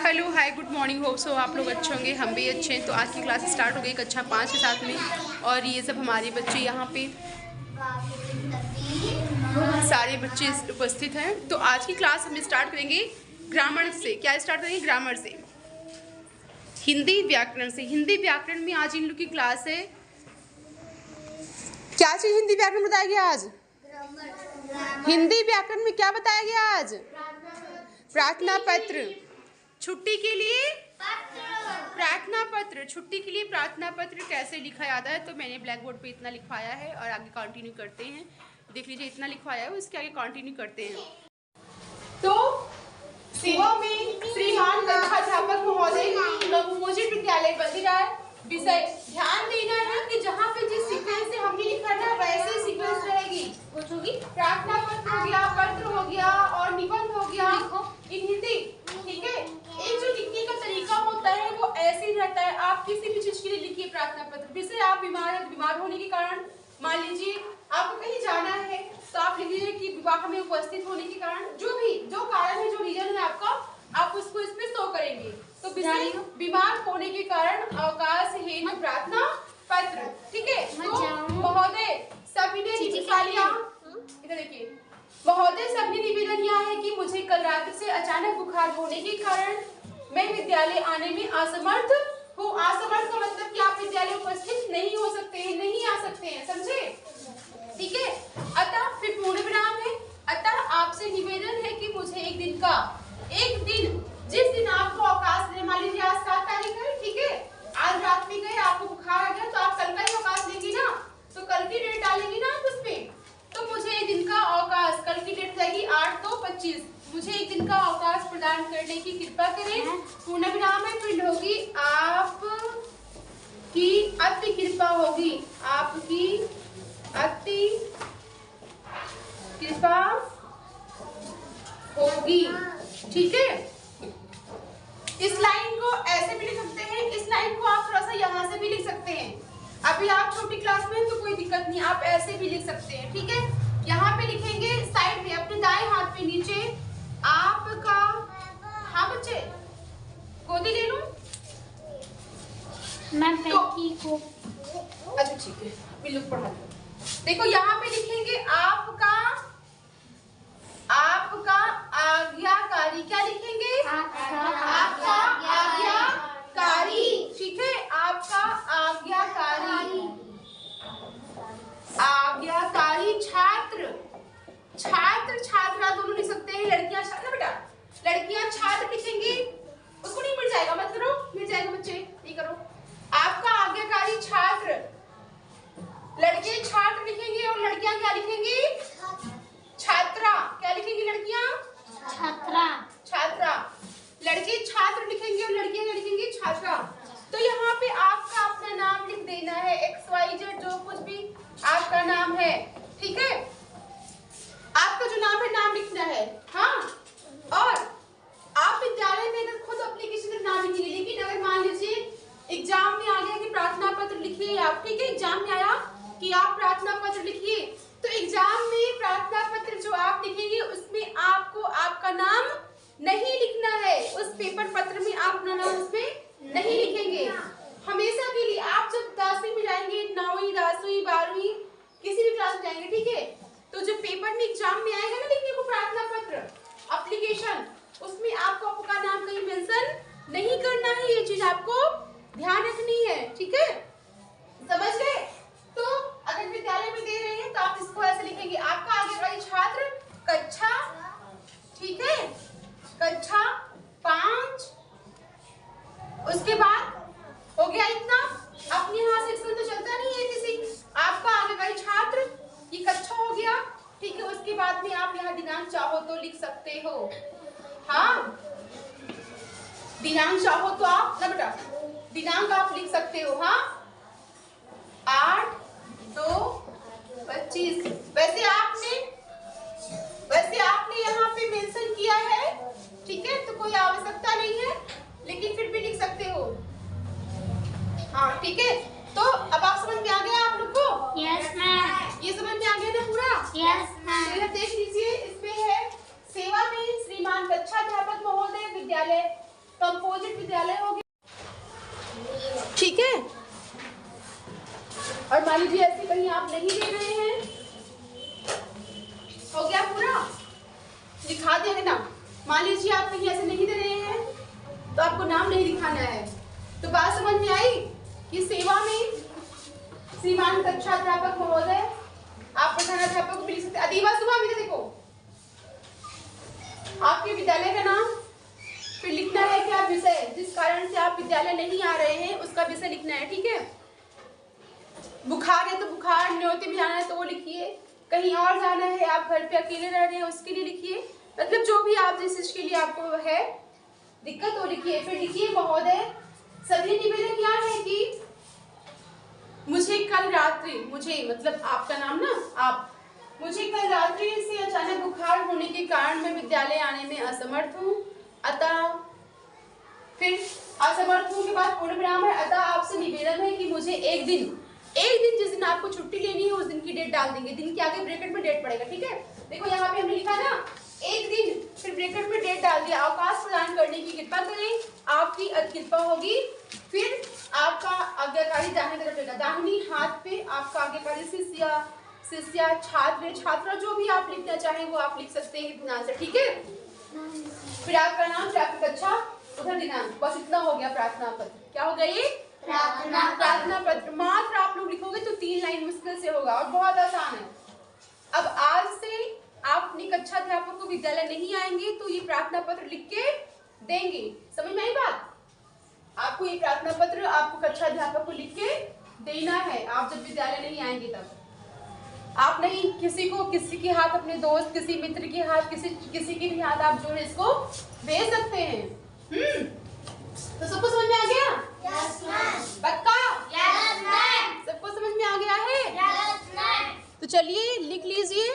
Hello hi good morning. Hope so आप लोग अच्छे होंगे, हम भी अच्छे हैं। तो आज की क्लास स्टार्ट हो गई कक्षा 5 के साथ में, और ये सब हमारे बच्चे यहाँ पे सारे बच्चे उपस्थित हैं। तो आज की क्लास हम स्टार्ट करेंगे ग्रामर से। क्या स्टार्ट करेंगे? ग्रामर से, हिंदी व्याकरण से। हिंदी व्याकरण में आज इन लोग की क्लास है। क्या चीज़ हिंदी व्याकरण बताया गया आज? हिंदी व्याकरण में क्या बताया गया आज? प्रार्थना पत्र। छुट्टी के लिए प्रार्थना पत्र। छुट्टी के लिए प्रार्थना पत्र कैसे लिखा जाता है, तो मैंने ब्लैक बोर्ड पे इतना लिखवाया है और आगे कंटिन्यू करते हैं। देख लीजिए, इतना लिखवाया है, इसके आगे कंटिन्यू करते हैं। तो सेवा में श्रीमान कक्षाध्यापक महोदय नवोजित विद्यालय बल्दिराय विषय ध्यान देना है कि जहाँ पे जिस सीक्वेंस से हमने लिखा ना वैसे सीक्वेंस रहेगी। कुछ होगी, प्रार्थना पत्र हो गया, पत्र हो गया और निबंध हो गया इन हिंदी। ठीक है, एक जो लिखने का तरीका होता है वो ऐसे ही रहता है। आप किसी भी चीज के लिए लिखिए प्रार्थना पत्र। जैसे आप बीमार हैं, बीमार होने के कारण मान लीजिए आपको कहीं जाना है, तो आप लिख लीजिए कि विवाह में उपस्थित होने के कारण, जो कारण है, जो रीजन है आपका, आप उसको इसमें शो करेंगे। तो बीमार होने के कारण अवकाश हेतु प्रार्थना पत्र। ठीक है, तो महोदय सभी ने इधर देखिए, महोदय सबने निवेदन किया है कि मुझे कल रात से अचानक बुखार होने के कारण मैं विद्यालय आने में असमर्थ हूँ। असमर्थ का मतलब कि आप विद्यालय उपस्थित नहीं हो सकते हैं, नहीं आ सकते हैं, समझे? ठीक है, अतः फिर पूर्ण विराम है। अतः आपसे निवेदन है कि मुझे एक दिन जिस दिन आपको अवकाश देने, मान लीजिए आज 7 तारीख है, ठीक है, आज रात में गए आपको बुखार आ गया, तो आप कल का ही अवकाश लेंगे ना, तो कल की डेट डालेंगे ना आप उसमें। तो मुझे एक दिन का अवकाश, कल की डेट जाएगी 8/2/25, मुझे एक दिन का अवकाश प्रदान करने की कृपा करें। पूर्ण विराम है, फिर होगी आपकी अति कृपा होगी, आपकी अति कृपा होगी। ठीक है, इस लाइन को ऐसे भी लिख सकते हैं, इस लाइन को आप थोड़ा सा यहाँ से भी लिख सकते हैं। अभी आप छोटी क्लास में तो कोई दिक्कत नहीं, आप ऐसे भी लिख सकते हैं। ठीक है, यहाँ पे लिखेंगे साइड में अपने दाएं हाथ पे नीचे आपका। हाँ बच्चे, गोदी ले लूं मैं को। अच्छा ठीक है, बिल्कुल पढ़ा दो। देखो यहाँ पे लिखेंगे आपका आज्ञाकारी। क्या लिखेंगे? आपका आज्ञाकारी। ठीक है, आपका आज्ञाकारी छात्र। छात्रा दोनों लिख सकते हैं। लड़कियां छात्र, बेटा लड़कियां छात्र लिखेंगे, उसको नहीं मिट जाएगा, मत करो, मिट जाएगा बच्चे, नहीं करो। आपका आज्ञाकारी छात्र, लड़के छात्र लिखेंगे और लड़कियां क्या लिखेंगी? छात्रा। क्या लिखेंगी लड़कियां? छात्रा। लड़के छात्र लिखेंगे और लड़कियां क्या लिखेंगी? छात्रा। तो यहाँ पे आपका अपना नाम लिख देना है, XYZ जो कुछ भी आपका नाम है। ठीक है, आपका जो नाम है नाम लिखना है। हाँ, और आप विद्यालय में अगर खुद अपने किसी का नाम लिखेंगे, लेकिन अगर मान लीजिए एग्जाम में आ गया कि प्रार्थना पत्र लिखिए आप, ठीक है, एग्जाम में आया कि आप प्रार्थना पत्र लिखिए, तो एग्जाम में प्रार्थना पत्र जो आप लिखेंगे उसमें आपको आपका नाम नहीं लिखना है। उस पेपर पत्र में आप अपना नाम उसमें नहीं लिखेंगे हमेशा के लिए। आप जब 10वीं में जाएंगे, 9वीं 10वीं 12वीं किसी भी क्लास में जाएंगे, ठीक है, तो जब पेपर में एग्जाम में आएगा ना लिखने को प्रार्थना पत्र एप्लीकेशन, उसमें आपको आपका नाम कहीं मेंशन नहीं करना है। ये चीज आपको ध्यान रखनी है। ठीक है, समझ गए? तो अगर विद्यालय में दे रहे हैं तो आप इसको ऐसे लिखेंगे, आपका आज्ञाकारी छात्र कक्षा, ठीक है, कक्षा 5। उसके बाद हो गया इतना। अपने हाथ से इसमें तो चलता नहीं है किसी। आपका आज्ञाकारी छात्र ये कक्षा हो गया, ठीक है। उसके बाद में आप यहाँ दिनांक चाहो तो लिख सकते हो। हाँ, दिनांक चाहो तो आप ना बेटा, दिनांक आप लिख सकते हो। हाँ, 8/2/25। वैसे आपने यहाँ पे मेंशन किया है, ठीक है, तो कोई आवश्यकता नहीं है, लेकिन फिर भी लिख सकते हो। हाँ ठीक है, तो अब आप समझ में आ गया आप लोग को? Yes ma'am. ये समझ में आ गया ना पूरा? Yes ma'am. देख लीजिए, इसमें है सेवा में श्रीमान कक्षाध्यापक महोदय विद्यालय कंपोजिट विद्यालय हो गया, ठीक है। और मान लीजिए ऐसे कहीं आप नहीं दे रहे हैं, हो गया पूरा, दिखा देंगे ना। मान लीजिए आप कहीं ऐसे नहीं दे रहे हैं तो आपको नाम नहीं दिखाना है। तो बात समझ में आई कि सेवा में श्रीमान कक्षा अध्यापक महोदय, आप प्रधानाध्यापक को भी लिख सकते। अदीबा सुबह मेरे देखो, आपके विद्यालय का नाम, फिर लिखना है क्या विषय, जिस कारण से आप विद्यालय नहीं आ रहे हैं उसका विषय लिखना है, ठीक है। बुखार है तो बुखार, न्योते में जाना है तो वो लिखिए, कहीं और जाना है, आप घर पे अकेले रह रहे हैं उसके लिए लिखिए, मतलब जो भी आप जिस चीज के लिए आपको है दिक्कत वो लिखिए। फिर लिखिए महोदय, सभी निवेदन क्या है कि मुझे कल रात्रि, मुझे मतलब आपका नाम ना, आप, मुझे कल रात्रि से अचानक बुखार होने के कारण मैं विद्यालय आने में असमर्थ हूँ, अतः, फिर असमर्थ हूँ के बाद पूर्ण विराम है, अतः आपसे निवेदन है कि मुझे एक दिन जिस दिन आपको छुट्टी लेनी है उस दिन की डेट डाल देंगे, दिन के आगे ब्रैकेट में डेट पड़ेगा, ठीक है। देखो यहाँ पे हमने लिखा ना एक दिन, फिर ब्रैकेट में डेट डाल दिया, अवकाश प्रदान करने की कृपा करें, आपकी कृपा होगी। फिर आपका आज्ञाकारी दाहिनी तरफ रहेगा, दाहिनी हाथ पे आपका आज्ञाकारी शिष्या छात्रा जो भी आप लिखना चाहें वो आप लिख सकते हैं ध्यान से, ठीक है। फिर आपका नाम, फिर आपकी कक्षा, उधर दिनांक, बस इतना हो गया प्रार्थना पत्र। क्या हो गया ये? प्रार्थना पत्र। मात्र आप लोग लिखोगे तो 3 लाइन मुश्किल से होगा और बहुत आसान है। अब आज से आप अपनी कक्षा अध्यापक को विद्यालय नहीं आएंगे तो ये प्रार्थना पत्र लिख के देंगे, समझ में आई बात? आपको ये प्रार्थना पत्र आपको कक्षा अध्यापक को लिख के देना है, आप जब विद्यालय नहीं आएंगे तब। आप नहीं किसी के हाथ, अपने दोस्त, किसी मित्र के हाथ, किसी के भी हाथ आप जो है इसको भेज सकते हैं। तो सबको समझ में आ गया? Yes, ma'am. पक्का? Yes, ma'am. सबको समझ में आ गया है? Yes, ma'am. तो चलिए लिख लीजिए।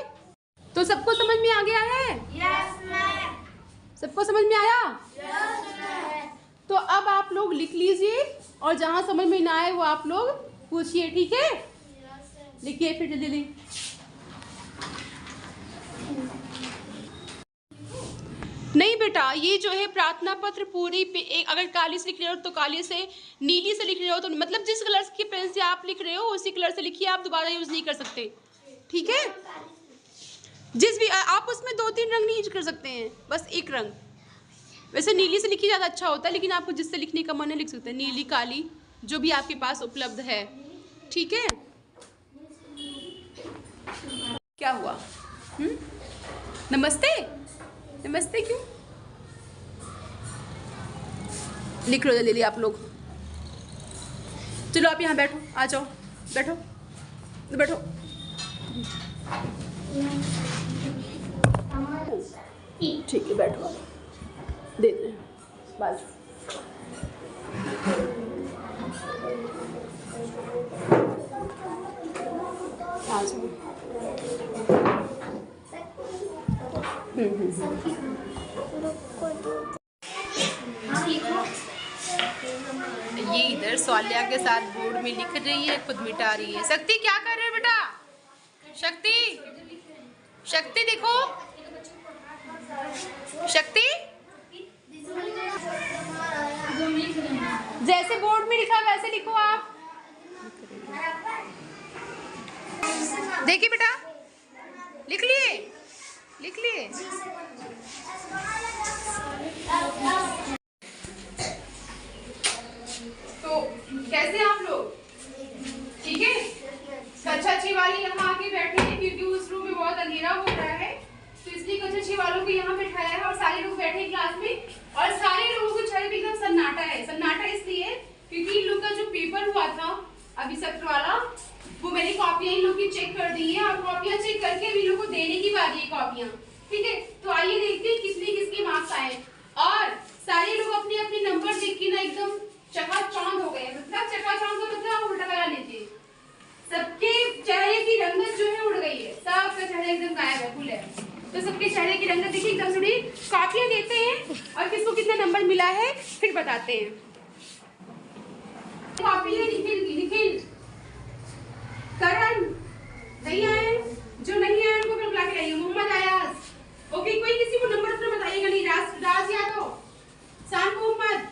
तो सबको समझ में आ गया है? Yes, ma'am. सबको समझ में आया? Yes, ma'am. तो अब आप लोग लिख लीजिए और जहाँ समझ में ना आए वो आप लोग पूछिए, ठीक है। लिखिए फिर जल्दी। नहीं बेटा, ये जो है प्रार्थना पत्र पूरी पे एक, अगर काली से लिख रहे हो तो काली से, नीली से लिख रहे हो तो मतलब जिस कलर की पेन से आप लिख रहे हो उसी कलर से लिखिए, आप दोबारा यूज नहीं कर सकते, ठीक है। जिस भी आप उसमें 2-3 रंग नहीं यूज कर सकते हैं, बस एक रंग। वैसे नीली से लिखी ज़्यादा अच्छा होता है, लेकिन आपको जिससे लिखने का मन है लिख सकते हैं, नीली, काली, जो भी आपके पास उपलब्ध है, ठीक है। क्या हुआ? नमस्ते, नमस्ते क्यों? लिख लो जल्दी आप लोग। चलो आप यहाँ बैठो, आ जाओ, बैठो बैठो। ठीक है बैठो, दे दे बाजू। आ जाओ। ये इधर स्वाल्या के साथ बोर्ड में लिख रही है, खुद मिटा रही है। शक्ति क्या कर रहे हो बेटा? शक्ति देखो, शक्ति जैसे बोर्ड में लिखा वैसे लिखो आप। देखिए बेटा, लिख लिए? तो कैसे आप लोग? ठीक है। कक्षा 6 वाले यहाँ आके बैठे हैं क्योंकि उस रूम में बहुत अंधेरा हो रहा है, तो इसलिए कक्षा 6 वालों को यहाँ बैठाया है और सारे लोग बैठे हैं क्लास में और सारे लोगों को चेहरे पे एकदम सन्नाटा है। सन्नाटा इसलिए क्योंकि इन लोग का जो पेपर हुआ था अभी सत्र वाला, वो मैंने कॉपियां इन लोग की चेक कर दी है और कॉपियां चेक करके अभी लोग को देने की बारी है कॉपियां, ठीक है। तो आइए देखते हैं किसके मार्क्स आए। और सारे लोग अपने अपने नंबर देख के ना एकदम चकाचौंध हो गए, मतलब चकाचौंध का मतलब उल्टा लगा लीजिए, सबके चेहरे की रंगत जो है उड़ गई है, सबका चेहरा एकदम गायब है, फुल है। तो सबके चेहरे की रंगत देखिए एकदम थोड़ी। कॉपियां देते हैं और किसको कितना नंबर मिला है फिर बताते हैं। कॉपी है निखिल, करण नहीं आए, जो नहीं आए उनको फिर बुला के लाइए। मोहम्मद आयाज, ओके। कोई किसी को नंबर तो बताइएगा नहीं। राज यादव, शान मोहम्मद,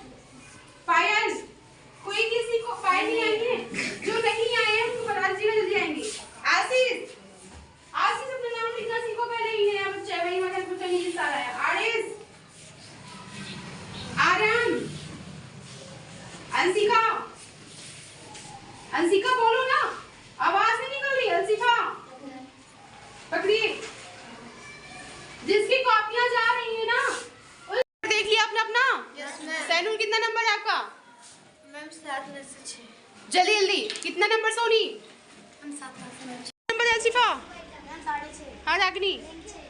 आपका? मैम 7 में से 6। जल्दी जल्दी, कितना नंबर सोनी? हम 7 में से नंबर आसिफा? मैम 6.5। हाँ रागिनी? 6।